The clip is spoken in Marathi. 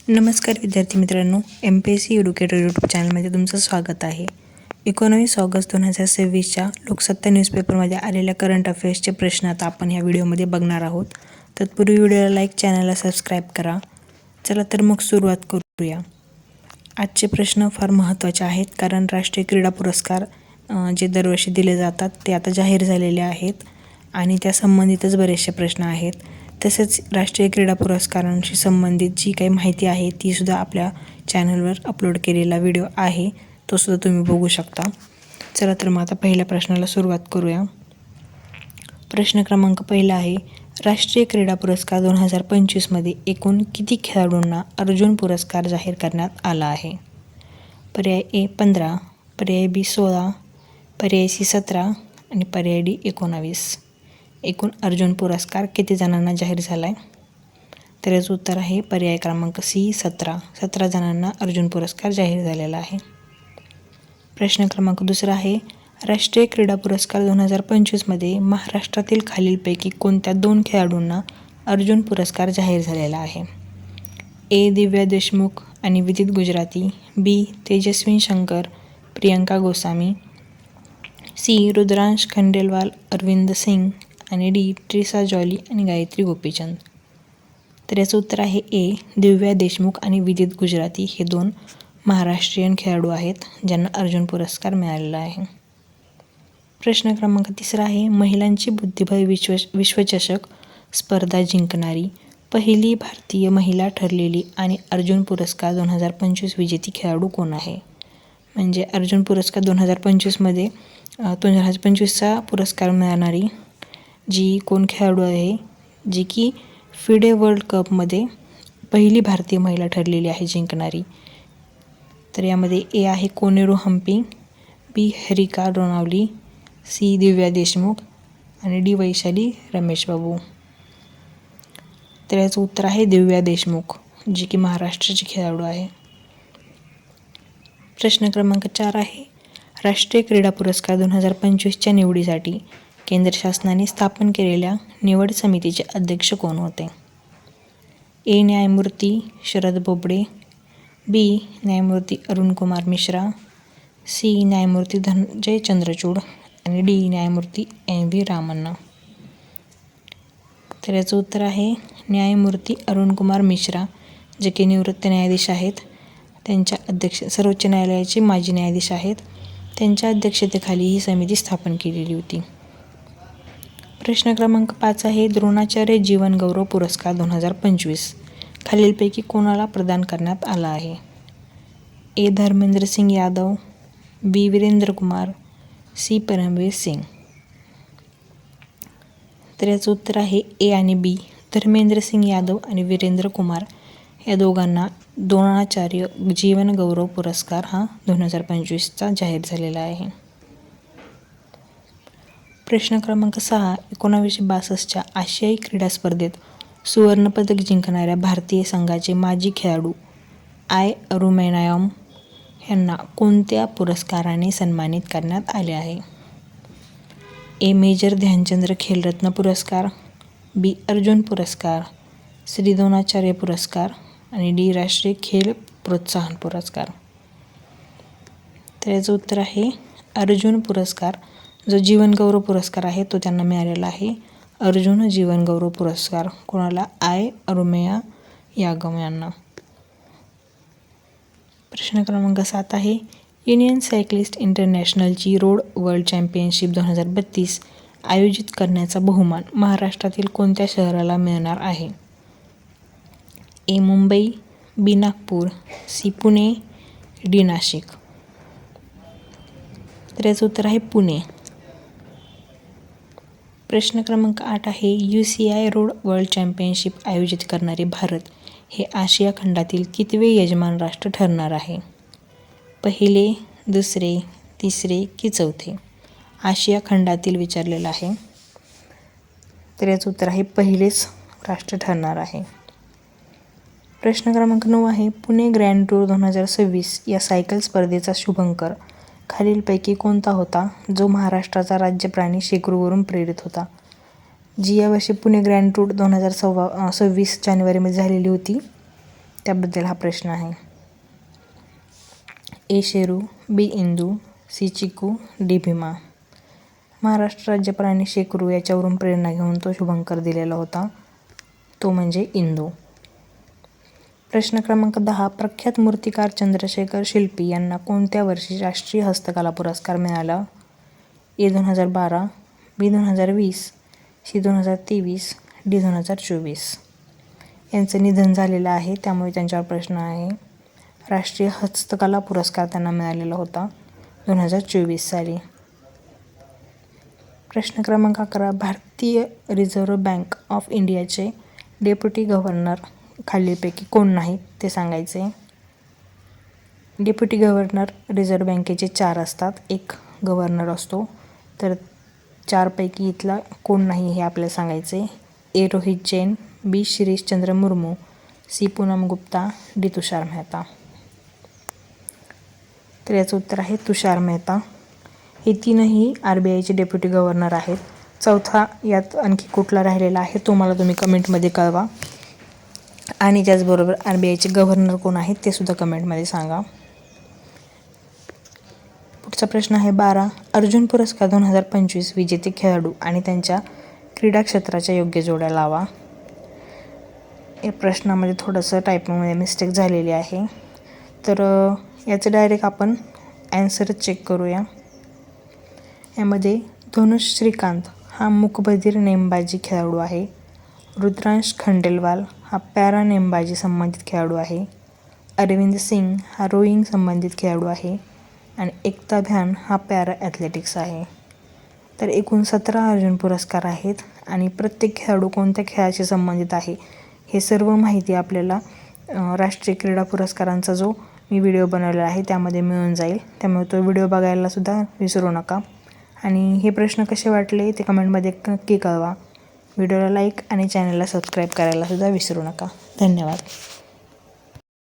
नमस्कार विद्यार्थी मित्रांनो, MPSC एडुकेटर यूट्यूब चॅनलमध्ये तुमचं स्वागत आहे. 19 ऑगस्ट 2026च्या लोकसत्ता न्यूजपेपरमध्ये आलेल्या करंट अफेअर्सचे प्रश्न आता आपण ह्या व्हिडिओमध्ये बघणार आहोत. तत्पूर्वी व्हिडिओला लाईक, चॅनलला सबस्क्राईब करा. चला तर मग सुरुवात करूया. आजचे प्रश्न फार महत्त्वाचे आहेत, कारण राष्ट्रीय क्रीडा पुरस्कार जे दरवर्षी दिले जातात ते आता जाहीर झालेले आहेत आणि त्या संबंधितच बरेचसे प्रश्न आहेत. तसेच राष्ट्रीय क्रीडा पुरस्कारांशी संबंधित जी काही माहिती आहे तीसुद्धा आपल्या चॅनलवर अपलोड केलेला व्हिडिओ आहे, तो सुद्धा तुम्ही बघू शकता. चला तर मग आता पहिल्या प्रश्नाला सुरुवात करूया. प्रश्न क्रमांक पहिला आहे, राष्ट्रीय क्रीडा पुरस्कार 2025मध्ये एकूण किती खेळाडूंना अर्जुन पुरस्कार जाहीर करण्यात आला आहे? पर्याय ए 15, पर्याय बी 16, पर्याय सी 17 आणि पर्याय डी 19. एकूण अर्जुन पुरस्कार किती जणांना जाहीर झाला आहे? तर याचं उत्तर आहे पर्याय क्रमांक सी 17. 17 जणांना अर्जुन पुरस्कार जाहीर झालेला आहे. प्रश्न क्रमांक दुसरा आहे, राष्ट्रीय क्रीडा पुरस्कार 2025मध्ये महाराष्ट्रातील खालीलपैकी कोणत्या 2 खेळाडूंना अर्जुन पुरस्कार जाहीर झालेला आहे? ए दिव्या देशमुख आणि विदित गुजराती, बी तेजस्विन शंकर, प्रियंका गोस्वामी, सी रुद्रांश खंडेलवाल, अरविंद सिंग आणि डी ट्रिसा जॉली आणि गायत्री गोपीचंद. तर याचं उत्तर आहे ए दिव्या देशमुख आणि विदित गुजराती हे 2 महाराष्ट्रीयन खेळाडू आहेत ज्यांना अर्जुन पुरस्कार मिळालेला आहे. प्रश्न क्रमांक तिसरा आहे, महिलांची बुद्धिबळ विश्वचषक स्पर्धा जिंकणारी पहिली भारतीय महिला ठरलेली आणि अर्जुन पुरस्कार 2025 विजेती खेळाडू कोण आहे? म्हणजे अर्जुन पुरस्कार 2025मध्ये 2025चा पुरस्कार मिळणारी जी कोण खेळाडू आहे, जी की फिडे वर्ल्ड कपमध्ये पहिली भारतीय महिला ठरलेली आहे जिंकणारी. तर यामध्ये ए आहे कोनेरू हम्पी, बी हरिका डोनावली, सी दिव्या देशमुख आणि डी वैशाली रमेश बाबू. तर याचं उत्तर आहे दिव्या देशमुख, जी की महाराष्ट्राची खेळाडू आहे. प्रश्न क्रमांक 4 आहे, राष्ट्रीय क्रीडा पुरस्कार 2025च्या निवडीसाठी केंद्र शासनाने स्थापन केलेल्या निवड समितीचे अध्यक्ष कोण होते? ए न्यायमूर्ती शरद बोबडे, बी न्यायमूर्ती अरुण कुमार मिश्रा, सी न्यायमूर्ती धनंजय चंद्रचूड आणि डी न्यायमूर्ती NV रामण्णा. तर याचं उत्तर आहे न्यायमूर्ती अरुण कुमार मिश्रा, जे की निवृत्त न्यायाधीश आहेत. त्यांच्या सर्वोच्च न्यायालयाचे माजी न्यायाधीश आहेत. त्यांच्या अध्यक्षतेखाली ही समिती स्थापन केलेली होती. प्रश्न क्रमांक 5 आहे, द्रोणाचार्य जीवन गौरव पुरस्कार 2025 खालीलपैकी कोणाला प्रदान करण्यात आला आहे? ए धर्मेंद्र सिंग यादव, बी वीरेंद्र कुमार, सी परमवीर सिंग. तर याचं उत्तर आहे ए आणि बी. धर्मेंद्र सिंग यादव आणि वीरेंद्र कुमार या दोघांना द्रोणाचार्य जीवन गौरव पुरस्कार हा 2025चा जाहीर झालेला आहे. प्रश्न क्रमांक 6, 1962च्या आशियाई क्रीडा स्पर्धेत सुवर्णपदक जिंकणाऱ्या भारतीय संघाचे माजी खेळाडू अरुमेनायम यांना कोणत्या पुरस्काराने सन्मानित करण्यात आले आहे? ए मेजर ध्यानचंद्र खेलरत्न पुरस्कार, बी अर्जुन पुरस्कार, सी द्रोणाचार्य पुरस्कार आणि डी राष्ट्रीय खेल प्रोत्साहन पुरस्कार. तर याचं उत्तर आहे अर्जुन पुरस्कार. जो जीवन गौरव पुरस्कार आहे तो त्यांना मिळालेला आहे. अर्जुन जीवन गौरव पुरस्कार कोणाला? अरुमेया यागम यांना. प्रश्न क्रमांक 7 आहे, युनियन सायक्लिस्ट इंटरनॅशनलची रोड वर्ल्ड चॅम्पियनशिप 2032 आयोजित करण्याचा बहुमान महाराष्ट्रातील कोणत्या शहराला मिळणार आहे? ए मुंबई, बी नागपूर, सी पुणे, डी नाशिक. तर याचं उत्तर आहे पुणे. प्रश्न क्रमांक 8 आहे, UCI रोड वर्ल्ड चॅम्पियनशिप आयोजित करणारे भारत हे आशिया खंडातील कितवे यजमान राष्ट्र ठरणार आहे? पहिले, दुसरे, तिसरे की चौथे? आशिया खंडातील विचारलेलं आहे. तर याचं उत्तर आहे पहिलेच राष्ट्र ठरणार आहे. प्रश्न क्रमांक 9 आहे, पुणे ग्रँड टूर 2026 या सायकल स्पर्धेचा शुभंकर खालीलपैकी कोणता होता जो महाराष्ट्राचा राज्य प्राणी शेकरूवरून प्रेरित होता? जी यावर्षी पुणे ग्रँड टूर 2026 जानेवारीमध्ये झालेली होती त्याबद्दल हा प्रश्न आहे. ए. शेरू, बी. इंदू, सी. चिकू, डी. भीमा. महाराष्ट्र राज्यपालांनी शेकरू याच्यावरून प्रेरणा घेऊन तो शुभंकर दिलेला होता, तो म्हणजे इंदू. प्रश्न क्रमांक 10. प्रख्यात मूर्तिकार चंद्रशेखर शिल्पी यांना कोणत्या वर्षी राष्ट्रीय हस्तकला पुरस्कार मिळाला? ए. 2012, बी. 2020, सी. 2023, डी. 2024. यांचं निधन झालेलं आहे, त्यामुळे त्यांच्यावर प्रश्न आहे. राष्ट्रीय हस्तकला पुरस्कार त्यांना मिळालेला होता 2024 साली. प्रश्न क्रमांक 11. भारतीय रिझर्व्ह बँक ऑफ इंडियाचे डेप्युटी गव्हर्नर खालीलपैकी कोण नाहीत ते सांगायचे. डेप्युटी गव्हर्नर रिझर्व्ह बँकेचे 4 असतात, एक गव्हर्नर असतो. तर 4पैकी इथला कोण नाही हे आपल्याला सांगायचे. ए. रोहित जैन, बी. शिरीषचंद्र मुर्मू, सी. पूनम गुप्ता, डी. तुषार मेहता. तर याचं उत्तर आहे तुषार मेहता. हे तीनही RBIचे डेप्युटी गव्हर्नर आहेत. चौथा यात आणखी कुठला राहिलेला आहे तो मला तुम्ही कमेंटमध्ये कळवा. आणि त्याचबरोबर RBIचे गव्हर्नर कोण आहेत ते सुद्धा कमेंटमध्ये सांगा. पुढचा प्रश्न आहे 12. अर्जुन पुरस्कार 2025 विजेते खेळाडू आणि त्यांच्या क्रीडा क्षेत्राच्या योग्य जोड्या लावा. या प्रश्नामध्ये थोडंसं टायपिंगमध्ये मिस्टेक झालेली आहे, तर याचं डायरेक्ट आपण ॲन्सरच चेक करूया. यामध्ये धनुष श्रीकांत हा मूकबधीर नेमबाजी खेळाडू आहे. रुद्रांश खंडेलवाल हा पॅरा नेमबाजी संबंधित खेळाडू आहे. अरविंद सिंग हा रोईंग संबंधित खेळाडू आहे. आणि एकता भ्यान हा पॅरा ॲथलेटिक्स आहे. तर एकूण 17 अर्जुन पुरस्कार आहेत आणि प्रत्येक खेळाडू कोणत्या खेळाशी संबंधित आहे हे सर्व माहिती आपल्याला राष्ट्रीय क्रीडा पुरस्कारांचा जो मी व्हिडिओ बनवलेला आहे त्यामध्ये मिळून जाईल. त्यामुळे तो व्हिडिओ बघायला सुद्धा विसरू नका. आणि हे प्रश्न कसे वाटले ते कमेंटमध्ये नक्की कळवा. व्हिडिओला लाईक आणि चॅनलला सबस्क्राईब करायला सुद्धा विसरू नका. धन्यवाद.